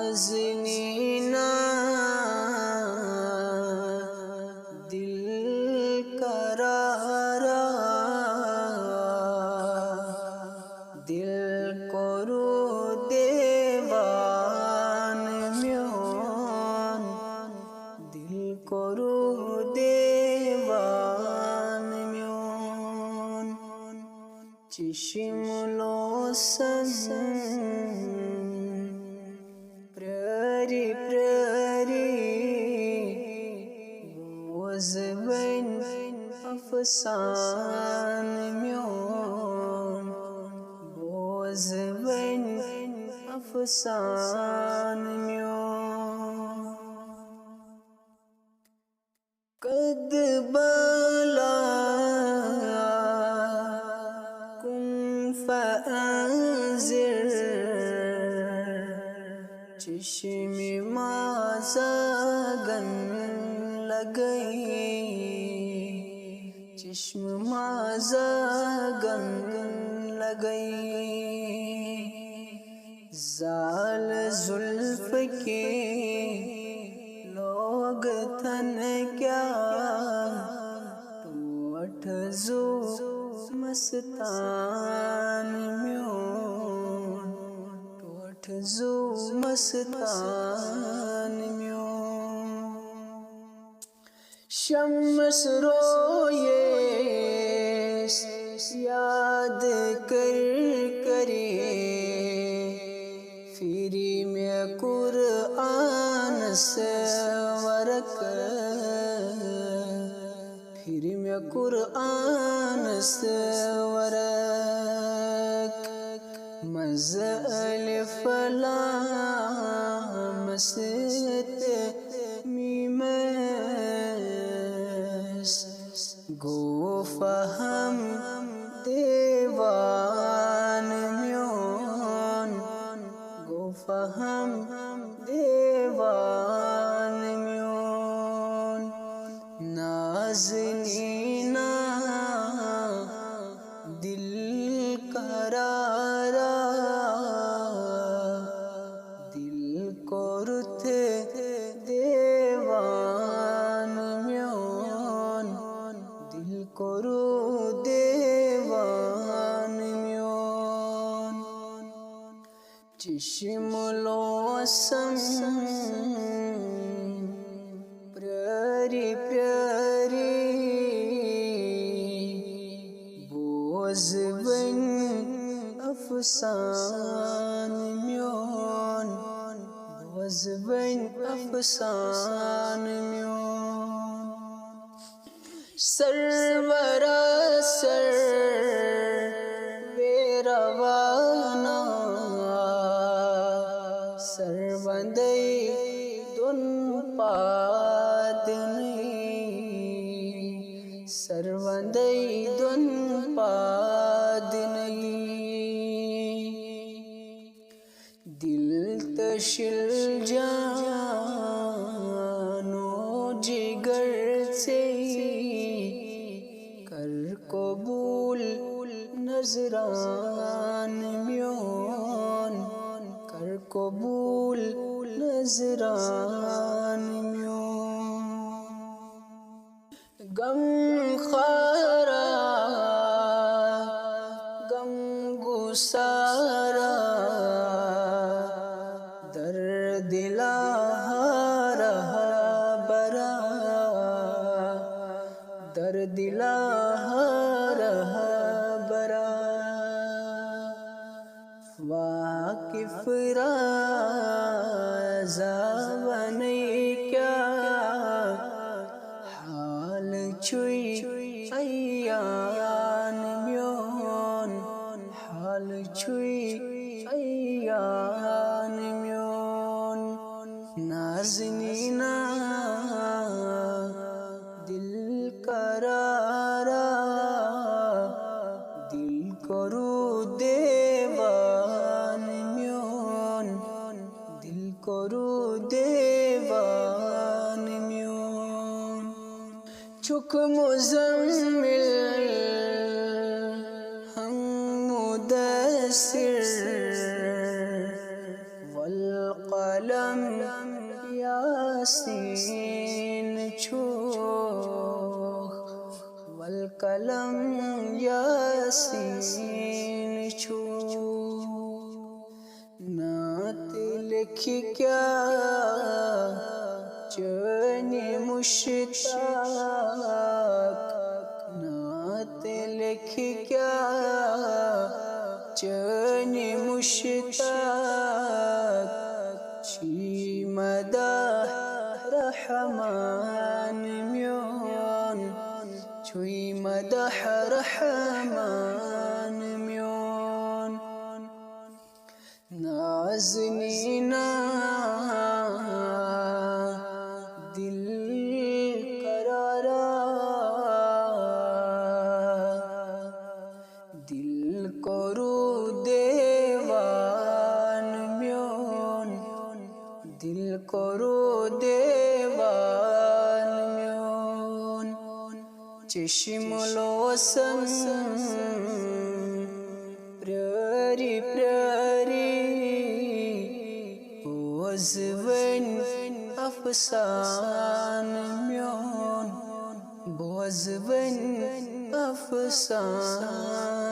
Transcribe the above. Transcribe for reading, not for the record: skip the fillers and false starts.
نازنینا دل قرارا دل کو رو دیوان میون دل کو رو دیوان میون چشم لوسن پراری پراری وزبن افسان میون وزبن افسان میون قد بلا کن فانذر چشم مازاگن لگئی چشم مازاگن لگئی زال زلف کے لوگ تھن کیا ٹوٹ زو مستان میون ٹوٹ زو مستان میون شمس روئے یاد کر کرے فری میں قرآن سے ورک فری میں قرآن سے ورک مزل فلام ست میمس گو فہم دیوان میون گو فہم دیوان میون نازنینا دل قرارا دل کو رت دیوان میون دل کو رو دیوان میون چشم لوسن پراری پراری بوزبن افسان میون بوزبن افسان میون سرورا سر بیروانا سربندی دن پادنی سربندی دن پادنی دل تشل جانو جگر سے کر قبول نذران میون کر قبول نذران میون غم خارا غم گسارا درد لا برا درد لا برا واقف رازا بنی کیا حال چوئی ایان میون حال چوئی ایان میون نازنینا دل قرارا دل کو رو دیوان میون دل کو رو دیوان میون چک مزمل ہم مدثر والله والقلم یاسین چھوخ والقلم یاسین چھوخ نعت لکھ کیا چنی مشتاق نعت لکھ کیا چنی مشتاق چی مدح رحمان میون چوی مدح رحمان میون نازنینا دل قرارا دل کرو دیوان میون دل کرو دیوان میون چشم لوسن پراری پراری بوزون افسان میون بوزون افسان